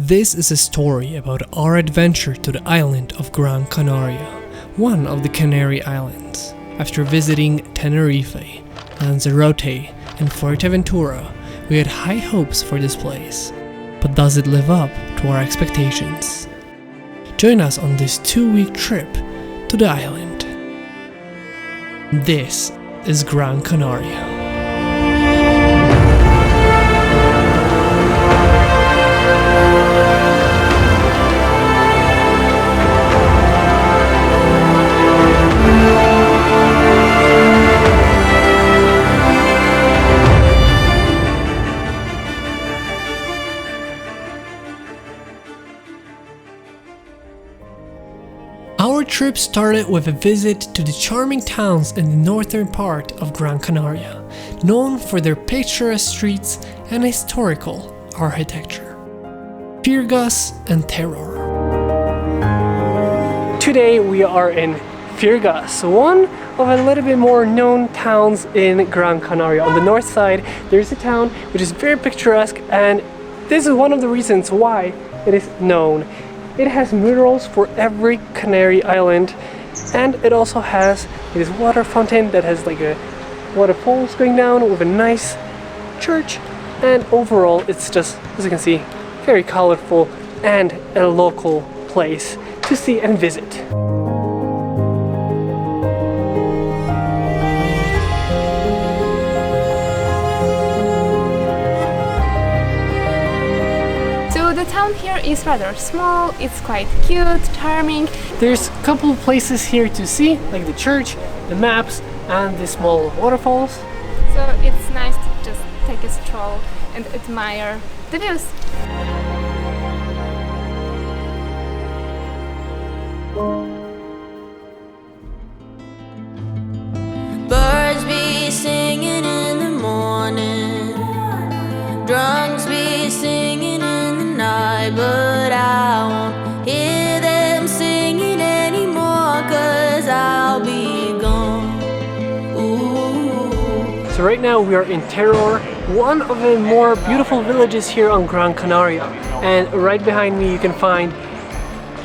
This is a story about our adventure to the island of Gran Canaria, one of the Canary Islands. After visiting Tenerife, Lanzarote, and Fuerteventura, we had high hopes for this place. But does it live up to our expectations? Join us on this 2-week trip to the island. This is Gran Canaria. Our trip started with a visit to the charming towns in the northern part of Gran Canaria, known for their picturesque streets and historical architecture. Firgas and Terror. Today we are in Firgas, one of a little bit more known towns in Gran Canaria. On the north side there's a town which is very picturesque, and this is one of the reasons why it is known. It has murals for every Canary island, and it also has this water fountain that has like a waterfalls going down with a nice church, and overall it's just, as you can see, very colorful and a local place to see and visit. The town here is rather small, it's quite cute, charming. There's a couple of places here to see, like the church, the maps, and the small waterfalls. So it's nice to just take a stroll and admire the views. Birds be singing in the morning, drums be singing in the night, but I won't hear them singing anymore, 'cause I'll be gone. Ooh. So right now we are in Terror, one of the more beautiful villages here on Gran Canaria, and right behind me you can find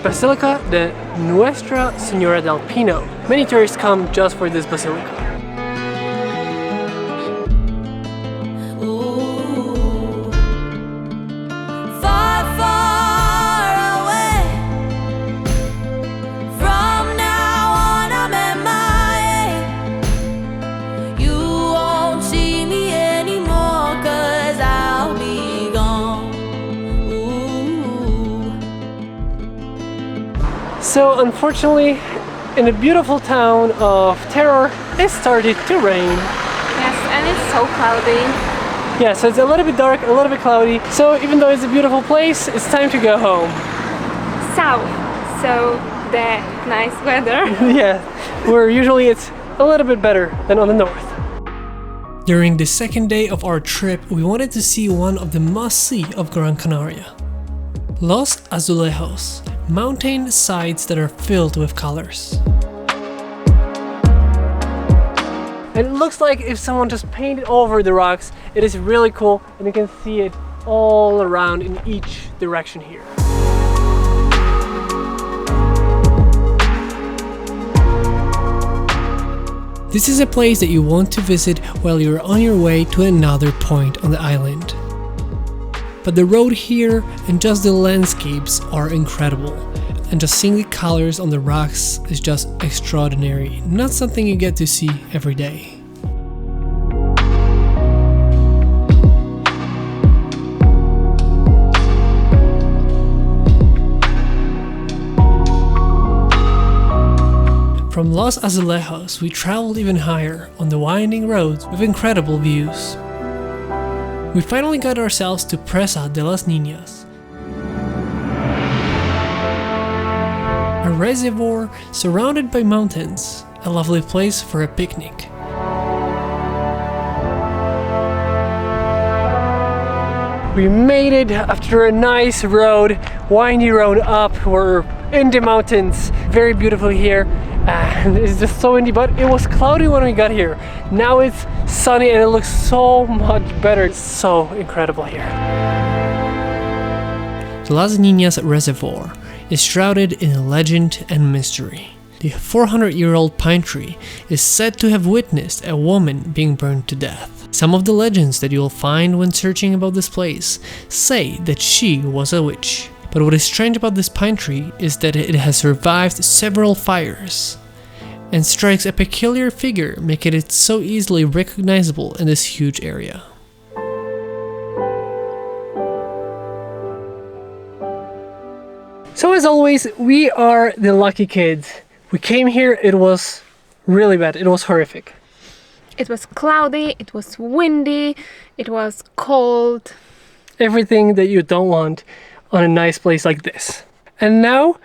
Basilica de Nuestra Señora del Pino. Many tourists come just for this basilica. So unfortunately, in the beautiful town of Terror, it started to rain. Yes, and it's so cloudy. Yeah, so it's a little bit dark, a little bit cloudy. So even though it's a beautiful place, it's time to go home. South, so the nice weather. Yeah, where usually it's a little bit better than on the north. During the second day of our trip, we wanted to see one of the must-see of Gran Canaria. Los Azulejos, mountain sides that are filled with colors. And it looks like if someone just painted over the rocks. It is really cool, and you can see it all around in each direction here. This is a place that you want to visit while you're on your way to another point on the island. But the road here and just the landscapes are incredible, and just seeing the colors on the rocks is just extraordinary, not something you get to see every day. From Los Azulejos, we traveled even higher on the winding roads with incredible views. We finally got ourselves to Presa De Las Ninas, a reservoir surrounded by mountains, a lovely place for a picnic. We made it after a nice road, windy road up. We're in the mountains, very beautiful here. And it's just so windy, but it was cloudy when we got here. Now it's sunny and it looks so much better. It's so incredible here. The Las Ninas Reservoir is shrouded in legend and mystery. The 400-year-old pine tree is said to have witnessed a woman being burned to death. Some of the legends that you'll find when searching about this place say that she was a witch. But what is strange about this pine tree is that it has survived several fires and strikes a peculiar figure, making it so easily recognizable in this huge area. So as always, we are the lucky kids. We came here, it was really bad, it was horrific. It was cloudy, it was windy, it was cold. Everything that you don't want on a nice place like this. And now,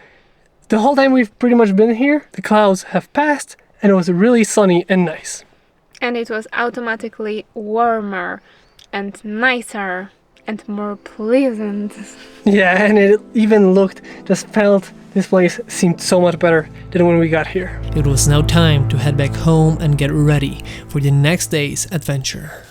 the whole time we've pretty much been here, the clouds have passed and it was really sunny and nice. And it was automatically warmer and nicer and more pleasant. Yeah, and it even felt this place seemed so much better than when we got here. It was now time to head back home and get ready for the next day's adventure.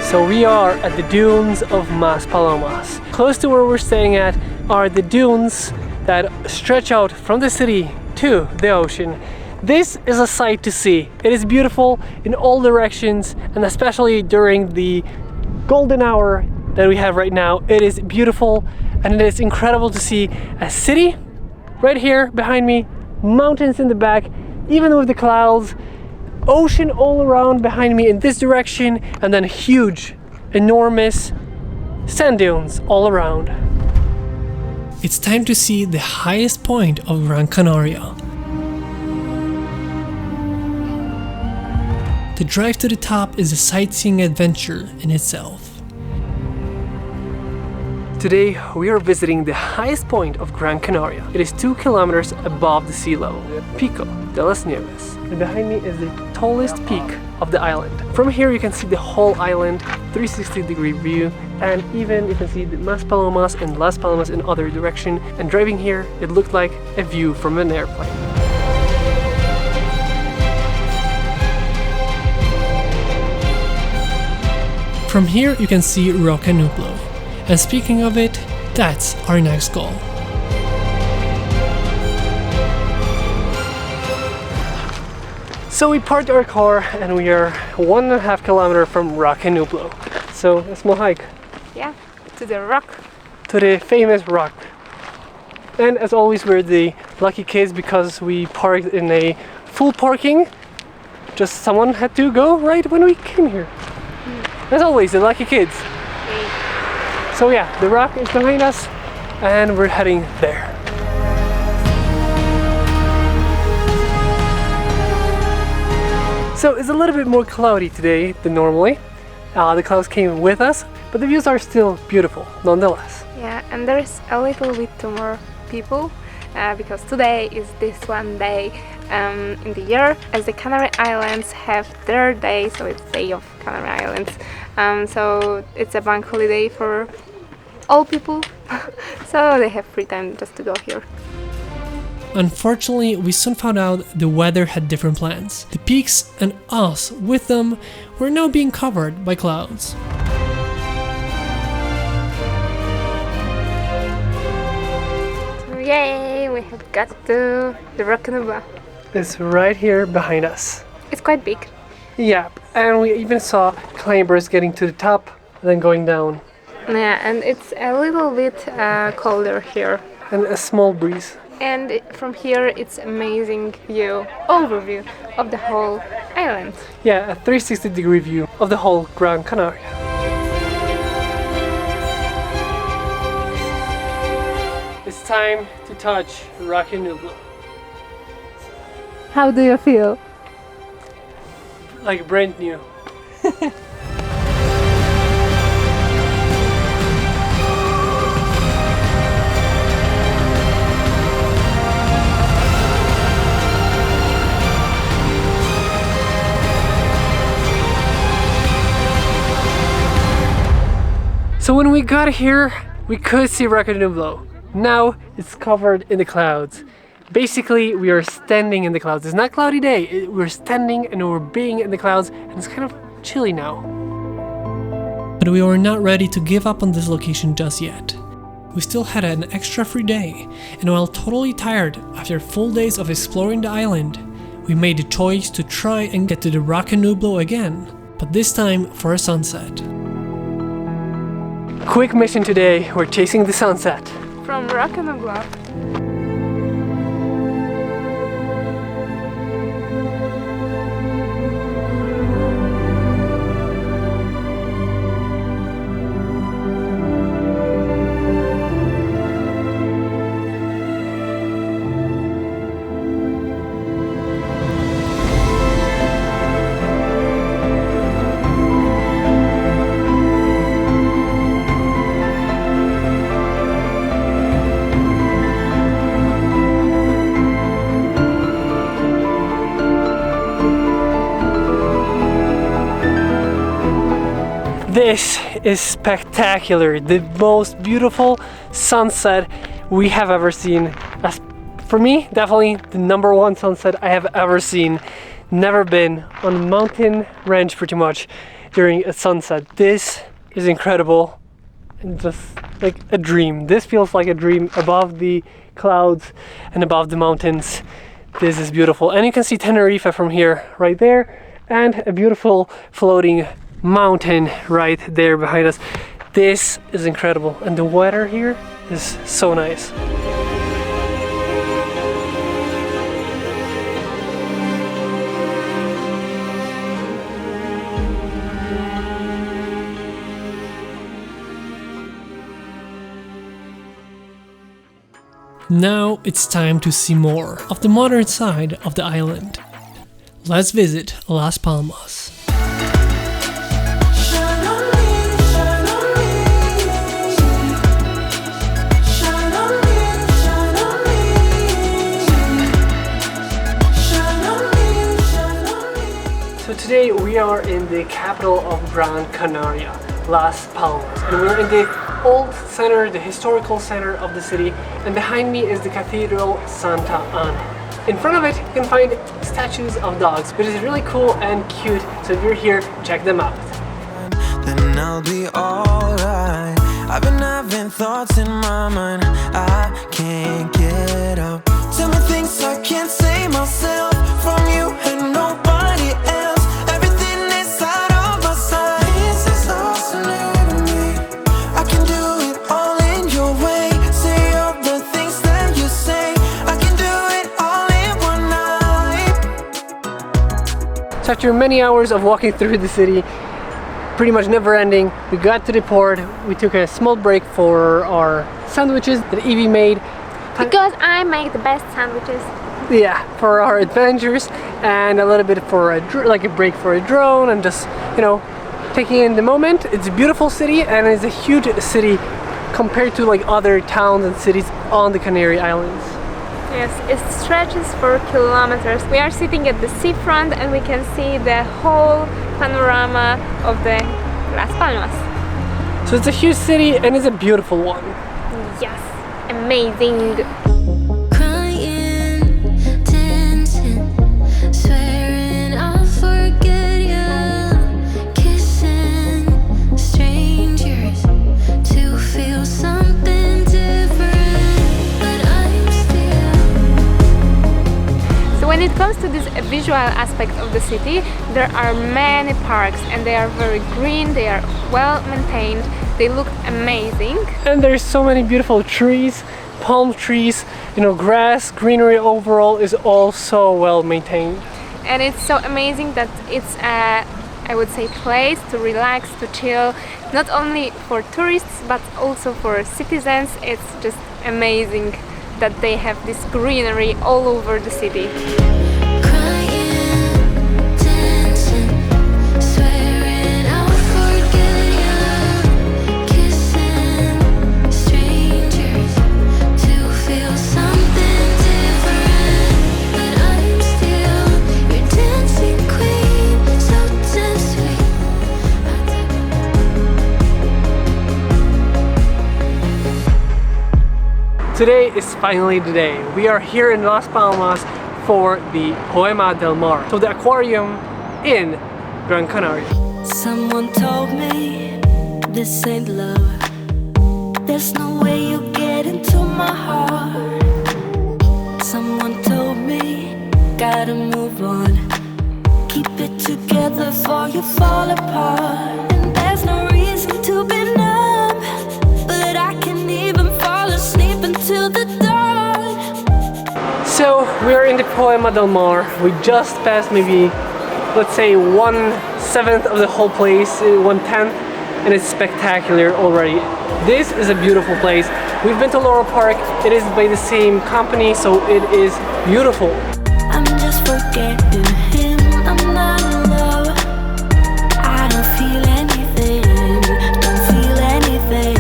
So we are at the dunes of Maspalomas. Close to where we're staying at are the dunes that stretch out from the city to the ocean. This is a sight to see. It is beautiful in all directions, and especially during the golden hour that we have right now. It is beautiful and it is incredible to see a city right here behind me, mountains in the back, even with the clouds, ocean all around behind me in this direction, and then huge, enormous sand dunes all around. It's time to see the highest point of Gran Canaria. The drive to the top is a sightseeing adventure in itself. Today we are visiting the highest point of Gran Canaria. It is 2 kilometers above the sea level, Pico de las Nieves. And behind me is the tallest peak of the island. From here you can see the whole island, 360-degree view, and even you can see the Maspalomas and Las Palmas in other direction. And driving here, it looked like a view from an airplane. From here you can see Roque and Nublo. And speaking of it, that's our next goal. So we parked our car and we are 1.5 kilometers from Roque and Nublo. So a small hike. Yeah, to the rock. To the famous rock. And as always, we're the lucky kids because we parked in a full parking. Just someone had to go right when we came here. As always, the lucky kids. So yeah, the rock is behind us and we're heading there. So it's a little bit more cloudy today than normally. The clouds came with us, but the views are still beautiful nonetheless. Yeah, and there's a little bit more people because today is this one day in the year as the Canary Islands have their day, so it's Day of Canary Islands. So it's a bank holiday for all people, so they have free time just to go here. Unfortunately, we soon found out the weather had different plans. The peaks and us with them were now being covered by clouds. So yay, we have got to the Roque Nublo. It's right here behind us. It's quite big. Yeah, and we even saw climbers getting to the top and then going down. Yeah, and it's a little bit colder here. And a small breeze. And from here it's amazing view, overview of the whole island. Yeah, a 360-degree view of the whole Gran Canaria. It's time to touch Roque Nublo. How do you feel? Like brand new. So when we got here, we could see Roque Nublo. Now it's covered in the clouds. Basically, we are standing in the clouds. It's not a cloudy day. We're standing and we're being in the clouds, and it's kind of chilly now. But we were not ready to give up on this location just yet. We still had an extra free day, and while totally tired after full days of exploring the island, we made the choice to try and get to the Roque Nublo again, but this time for a sunset. Quick mission today, we're chasing the sunset. From Roque Nublo. This is spectacular, the most beautiful sunset we have ever seen. As for me, definitely the #1 sunset I have ever seen. Never been on a mountain range pretty much during a sunset. This is incredible and just like a dream. This feels like a dream above the clouds and above the mountains. This is beautiful. And you can see Tenerife from here, right there, and a beautiful floating mountain right there behind us. This is incredible, and the weather here is so nice. Now it's time to see more of the modern side of the island. Let's visit Las Palmas. So today we are in the capital of Gran Canaria, Las Palmas, and we're in the old center, the historical center of the city, and behind me is the Cathedral Santa Ana. In front of it you can find statues of dogs, but it's really cool and cute, so if you're here, check them out. Then I'll be alright. I've been having thoughts in my mind I can't get out. Tell me things I can't say myself from you and nobody else. Everything is out of my sight. This is all so new to me. I can do it all in your way. Say all the things that you say. I can do it all in one night. So after many hours of walking through the city, pretty much never ending, we got to the port. We took a small break for our sandwiches that Evie made. Because I make the best sandwiches. Yeah, for our adventures, and a little bit for a break for a drone, and just, you know, taking in the moment. It's a beautiful city, and it's a huge city compared to like other towns and cities on the Canary Islands. Yes, it stretches for kilometers. We are sitting at the seafront and we can see the whole panorama of the Las Palmas. So it's a huge city and it's a beautiful one. Yes, amazing. Crying, dancing, swearing I'll forget you, kissing strangers to feel something different, but I'm still. So when it comes to this visual aspect of the city, there are many parks and they are very green, they are well maintained, they look amazing. And there's so many beautiful trees, palm trees, grass, greenery overall is all so well maintained. And it's so amazing that it's I would say place to relax, to chill, not only for tourists but also for citizens. It's just amazing that they have this greenery all over the city. Today is finally the day. We are here in Las Palmas for the Poema del Mar, so the aquarium in Gran Canaria. Someone told me this ain't love. There's no way you get into my heart. Someone told me gotta move on. Keep it together before you fall apart. And there's no reason to be numb, but I can't even fall asleep until the dawn. So we're in the Poema del Mar. We just passed maybe, let's say, 1/7 of the whole place, 1/10, and it's spectacular already. This is a beautiful place. We've been to Laurel Park. It is by the same company, so it is beautiful. I'm just forgetting him. I'm not in love. I don't feel anything. Don't feel anything.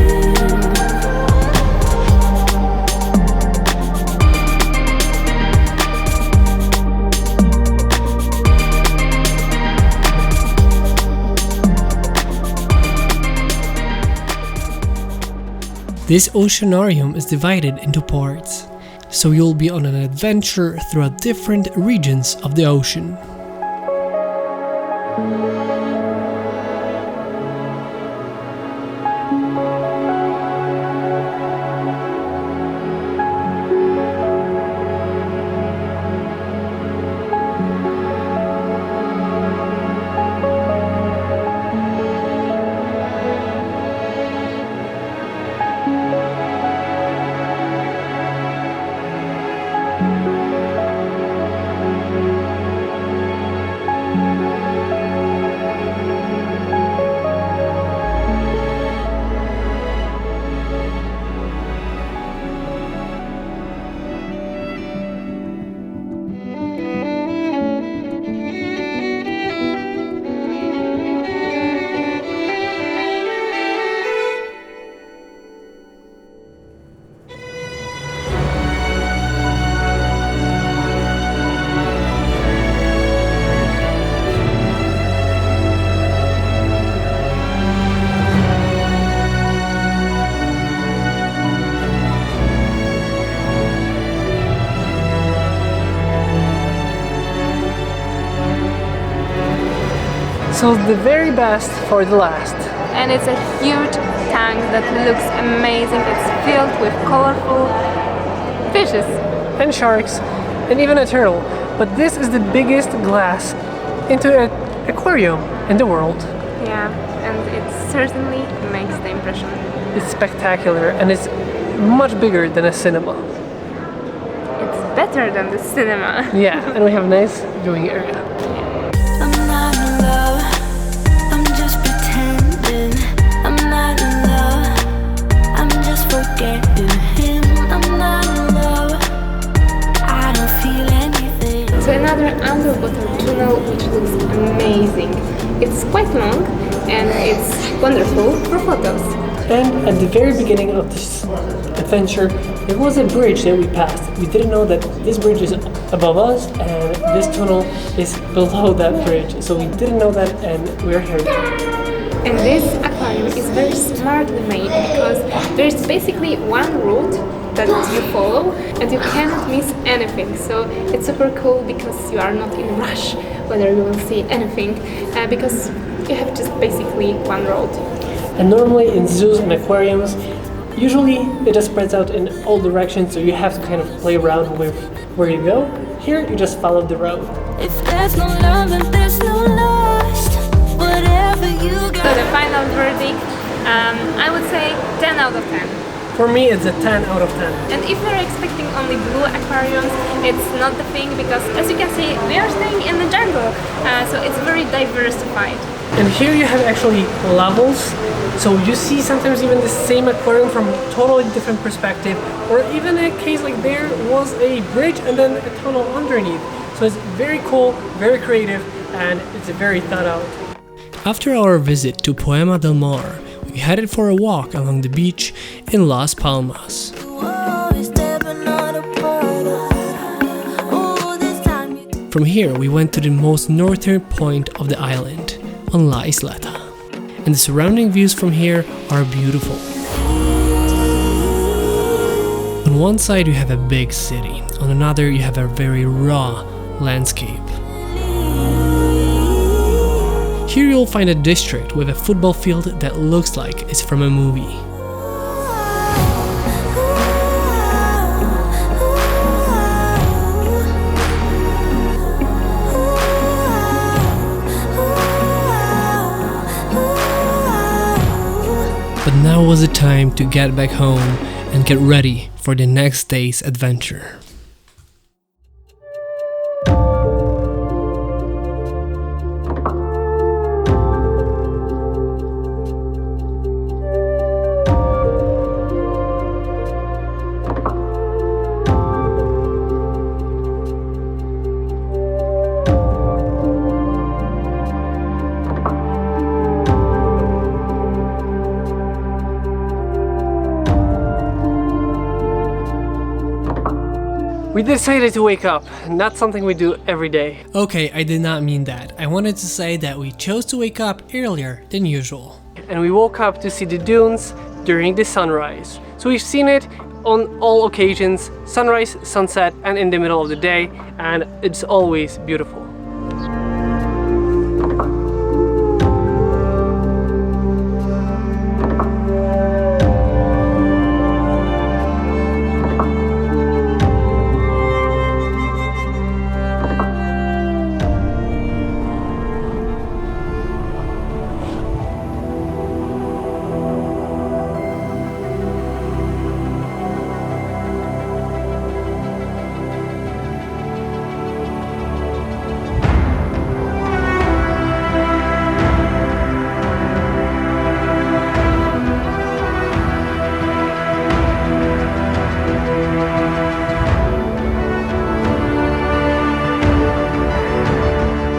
This oceanarium is divided into parts, so you'll be on an adventure throughout different regions of the ocean. So the very best for the last. And it's a huge tank that looks amazing. It's filled with colorful fishes. And sharks, and even a turtle. But this is the biggest glass into an aquarium in the world. Yeah, and it certainly makes the impression. It's spectacular, and it's much bigger than a cinema. It's better than the cinema. Yeah, and we have a nice viewing area. I'm not in love. I'm just pretending. I'm not in love. I'm just forgetting him. I'm not in love. I don't feel anything. So another underwater tunnel which looks amazing. It's quite long and it's wonderful for photos. And at the very beginning of this adventure, there was a bridge that we passed. We didn't know that this bridge is above us and this tunnel is below that bridge. So we didn't know that, and we're here. And this aquarium is very smartly made because there is basically one route that you follow and you cannot miss anything. So it's super cool because you are not in a rush whether you will see anything because you have just basically one road. And normally in zoos and aquariums, usually it just spreads out in all directions, so you have to kind of play around with where you go. Here, you just follow the road. If there's no love and there's no lust, whatever you got. So the final verdict, I would say 10 out of 10. For me, it's a 10 out of 10. And if you're expecting only blue aquariums, it's not the thing, because as you can see, we are staying in the jungle, so it's very diversified. And here you have actually levels, so you see sometimes even the same aquarium from a totally different perspective, or even a case like there was a bridge and then a tunnel underneath. So it's very cool, very creative, and it's very thought out. After our visit to Poema del Mar, we headed for a walk along the beach in Las Palmas. From here, we went to the most northern point of the island, on La Isleta, and the surrounding views from here are beautiful. On one side you have a big city, on another you have a very raw landscape. Here you'll find a district with a football field that looks like it's from a movie. But now was the time to get back home and get ready for the next day's adventure. We decided to wake up, not something we do every day. Okay, I did not mean that. I wanted to say that we chose to wake up earlier than usual. And we woke up to see the dunes during the sunrise. So we've seen it on all occasions, sunrise, sunset, and in the middle of the day, and it's always beautiful.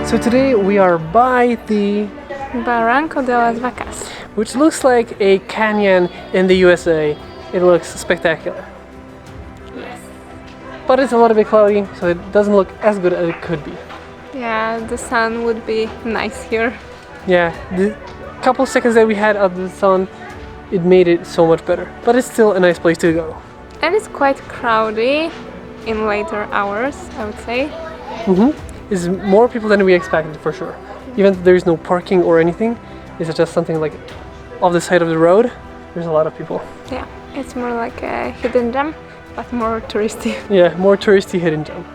So today we are by the Barranco de las Vacas. which looks like a canyon in the USA. It looks spectacular. Yes. But it's a little bit cloudy, so it doesn't look as good as it could be. Yeah, the sun would be nice here. Yeah, the couple seconds that we had of the sun, it made it so much better. But it's still a nice place to go. And it's quite crowded in later hours, I would say. It's more people than we expected, for sure. Even though there's no parking or anything, it's just something like off the side of the road, there's a lot of people. Yeah, it's more like a hidden gem, but more touristy. Yeah, more touristy hidden gem.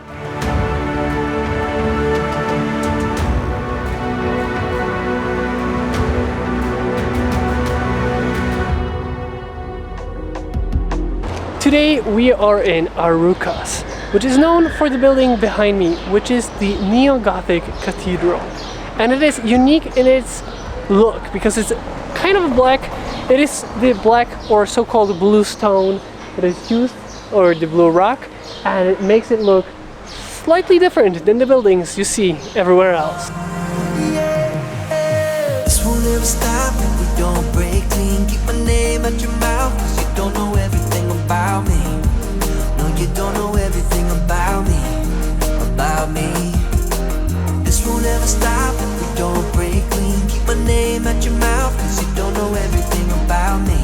Today we are in Arucas, which is known for the building behind me, which is the Neo-Gothic Cathedral. And it is unique in its look because it's kind of black. It is the black or so-called blue stone that is used, or the blue rock, and it makes it look slightly different than the buildings you see everywhere else. This won't ever stop if we don't break clean. Keep my name out your mouth, 'cause you don't know everything about me. No, you don't know everything about me, about me. This won't ever stop if we don't break clean. Keep my name out your mouth, 'cause you don't know everything about me.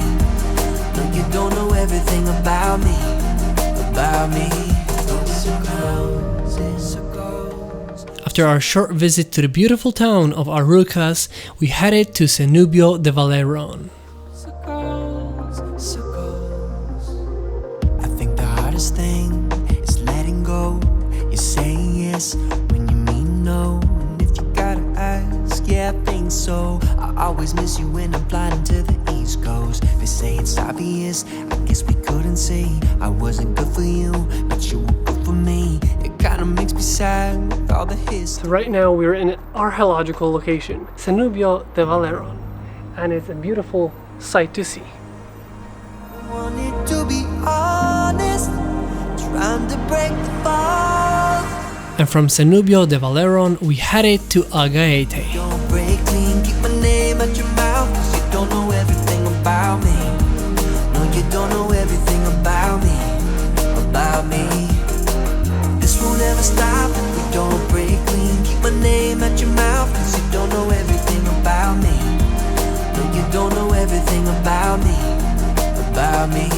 No, you don't know everything about me, about me. After our short visit to the beautiful town of Arucas, we headed to Cenobio de Valerón. I think the hardest thing is letting go. You say yes when you mean no. And if you gotta ask, yeah, I think so. I always miss you when I'm flying to the east. always goes. They say it's obvious, I guess we couldn't say I wasn't good for you, but you were good for me. It kinda makes me sad with all the history. So right now we're in an archaeological location, Cenobio de Valerón, and it's a beautiful sight to see. I wanted to be honest, trying to break the fall. And from Cenobio de Valerón we headed to Agaete. Don't break clean, keep my name at your mouth, 'cause you don't know everything about me. No, you don't know everything about me, about me. This will never stop if we don't break clean. Keep my name at your mouth, 'cause you don't know everything about me. No, you don't know everything about me, about me.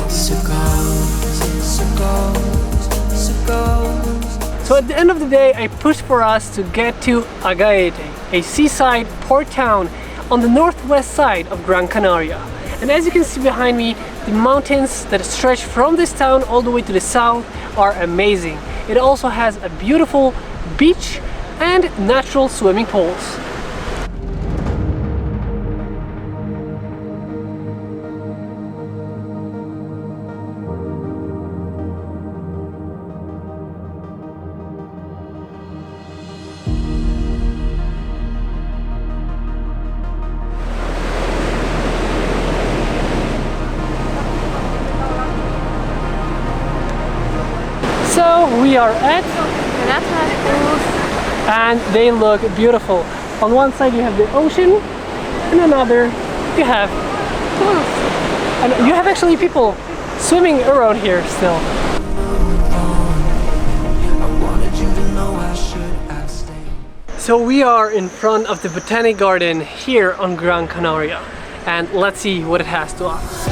So goes, so goes, so goes. So at the end of the day, I pushed for us to get to Agaete, a seaside port town on the northwest side of Gran Canaria. And as you can see behind me, the mountains that stretch from this town all the way to the south are amazing. It also has a beautiful beach and natural swimming pools. So we are at, and they look beautiful. On one side you have the ocean, and another you have pools. And you have actually people swimming around here still. So we are in front of the Botanic Garden here on Gran Canaria, and let's see what it has to offer.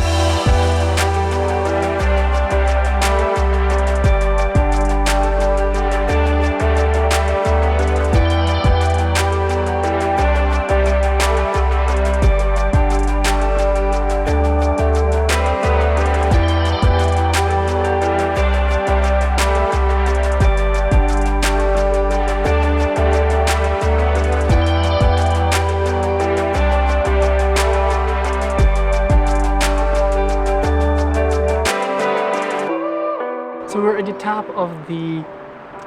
So we're at the top of the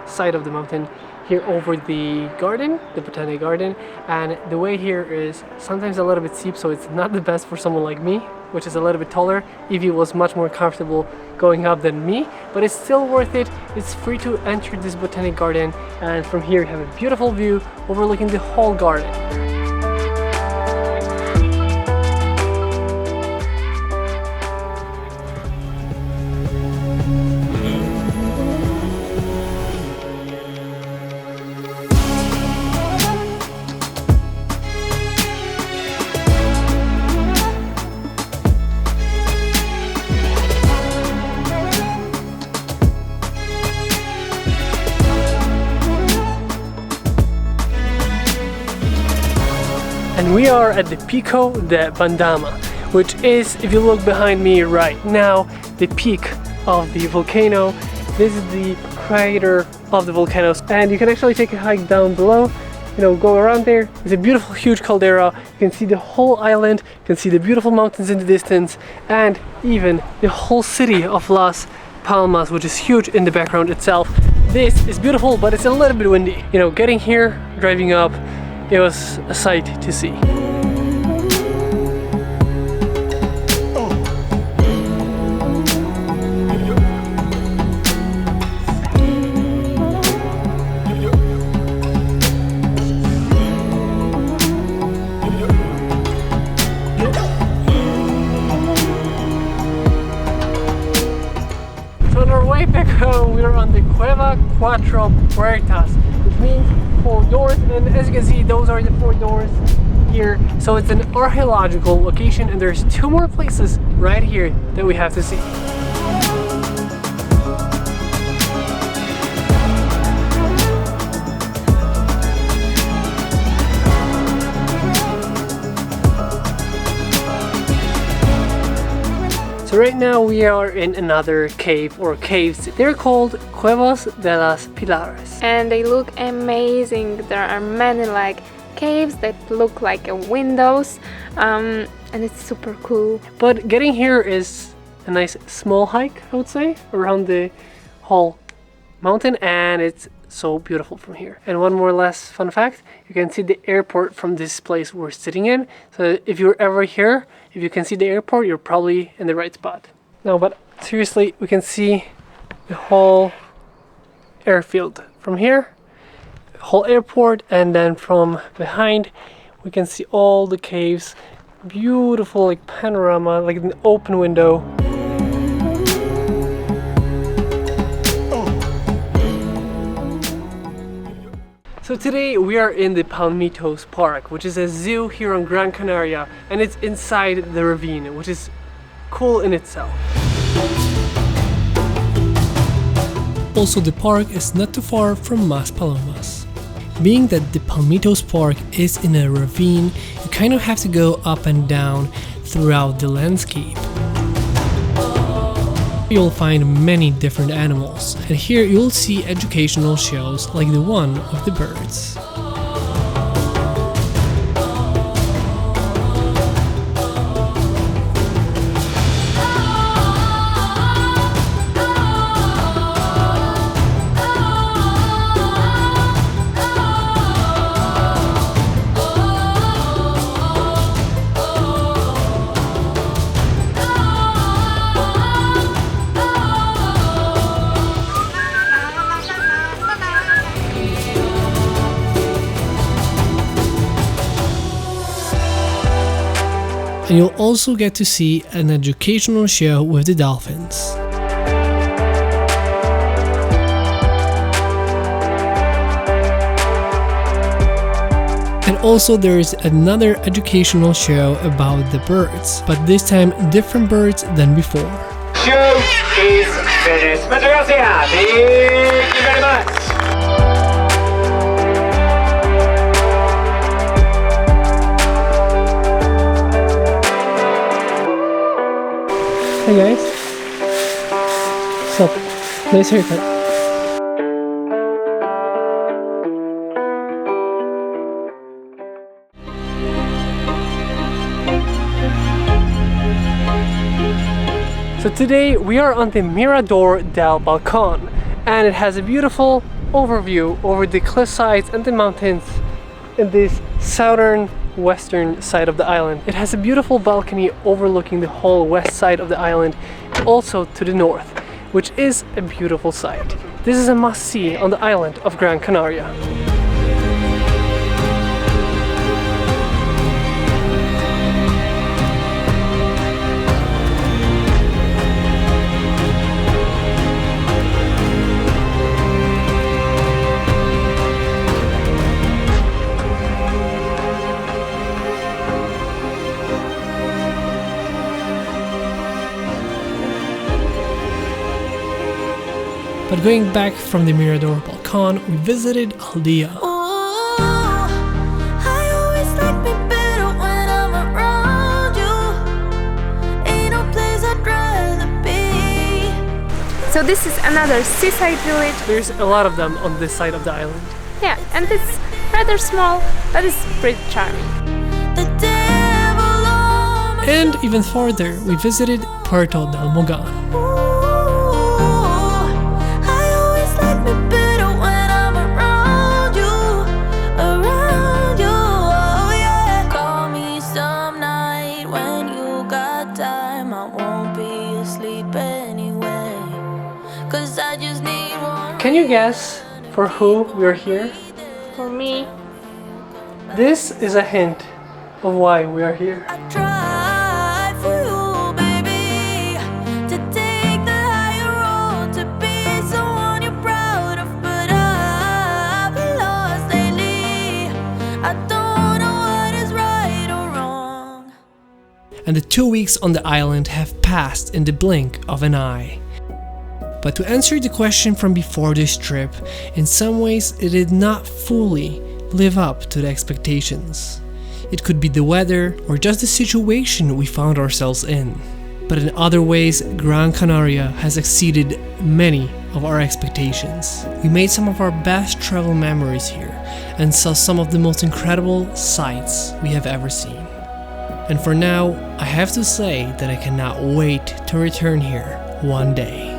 side of the mountain here over the garden, the Botanic Garden, and the way here is sometimes a little bit steep, so it's not the best for someone like me, which is a little bit taller. Evie was much more comfortable going up than me, but it's still worth it. It's free to enter this Botanic Garden, and from here you have a beautiful view overlooking the whole garden. And we are at the Pico de Bandama, which is, if you look behind me right now, the peak of the volcano. This is the crater of the volcanoes, and you can actually take a hike down below, go around there. It's a beautiful huge caldera. You can see the whole island, you can see the beautiful mountains in the distance, and even the whole city of Las Palmas, which is huge in the background itself. This is beautiful, but it's a little bit windy. Getting here, driving up, it was a sight to see. So on our way back home, we are on the Quatro Puertas, which means 4 doors, and as you can see, those are the 4 doors here. So it's an archaeological location, and there's 2 more places right here that we have to see. So right now we are in another cave or caves. They're called Cuevos de las Pilares. And they look amazing. There are many caves that look like windows. and it's super cool. But getting here is a nice small hike, I would say, around the whole mountain, and it's so beautiful from here. And one more last fun fact, you can see the airport from this place we're sitting in. So if you're ever here, if you can see the airport, you're probably in the right spot. No, but seriously, we can see the whole airfield from here, the whole airport, and then from behind we can see all the caves. Beautiful like panorama, like an open window. So today we are in the Palmitos Park, which is a zoo here on Gran Canaria, and it's inside the ravine, which is cool in itself. Also, the park is not too far from Maspalomas. Being that the Palmitos Park is in a ravine, you kind of have to go up and down throughout the landscape. You'll find many different animals, and here you'll see educational shows like the one of the birds. And you'll also get to see an educational show with the dolphins. And also there is another educational show about the birds, but this time different birds than before. Show is finished. Muchas gracias. Thank you very much. Hey guys, what's up? Nice haircut. So today we are on the Mirador del Balcon, and it has a beautiful overview over the cliff sides and the mountains in this southern western side of the island. It has a beautiful balcony overlooking the whole west side of the island, also to the north, which is a beautiful sight. This is a must-see on the island of Gran Canaria. But going back from the Mirador Balcon, we visited Aldea. So this is another seaside village. There's a lot of them on this side of the island. Yeah, and it's rather small, but it's pretty charming. And even farther, we visited Puerto del Mogan. Can you guess for who we're here? For me, This is a hint of why we are here. And the 2 weeks on the island have passed in the blink of an eye. But to answer the question from before this trip, in some ways it did not fully live up to the expectations. It could be the weather or just the situation we found ourselves in. But in other ways, Gran Canaria has exceeded many of our expectations. We made some of our best travel memories here and saw some of the most incredible sights we have ever seen. And for now, I have to say that I cannot wait to return here one day.